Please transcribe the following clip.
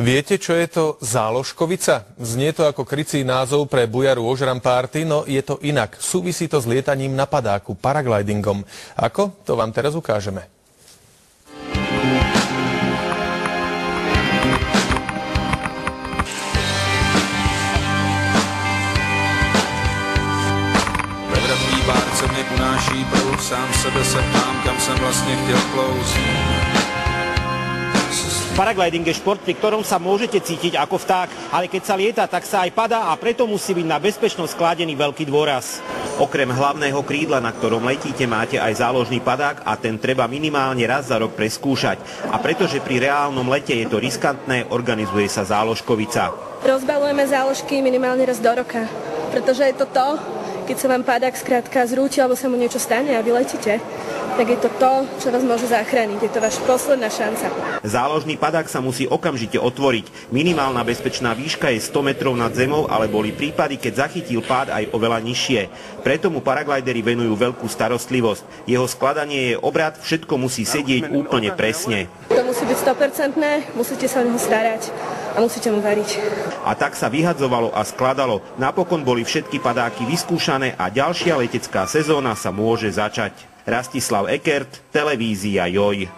Viete, čo je to záložkovica? Znie to ako krycí názov pre bujaru ožrampárty, no je to inak. Súvisí to s lietaním na padáku, paraglidingom. Ako? To vám teraz ukážeme. Ve bárce mě unáší proud, sám sebe se ptám, kam jsem vlastně chtěl plout. Paragliding je šport, pri ktorom sa môžete cítiť ako vták, ale keď sa lieta, tak sa aj padá a preto musí byť na bezpečnosť skladený veľký dôraz. Okrem hlavného krídla, na ktorom letíte, máte aj záložný padák a ten treba minimálne raz za rok preskúšať. A pretože pri reálnom lete je to riskantné, organizuje sa záložkovica. Rozbalujeme záložky minimálne raz do roka, pretože je to to, keď sa vám padák skrátka zrúti alebo sa mu niečo stane a vy letíte, tak je to to, čo vás môže zachrániť. Je to vaša posledná šanca. Záložný padák sa musí okamžite otvoriť. Minimálna bezpečná výška je 100 metrov nad zemou, ale boli prípady, keď zachytil pád aj oveľa nižšie. Preto mu paraglideri venujú veľkú starostlivosť. Jeho skladanie je obrad, všetko musí sedieť úplne presne. To musí byť 100%, musíte sa o neho starať a musíte mu variť. A tak sa vyhadzovalo a skladalo. Napokon boli všetky padáky vyskúšané a ďalšia letecká sezóna sa môže začať. Rastislav Ekert, televízia JOJ.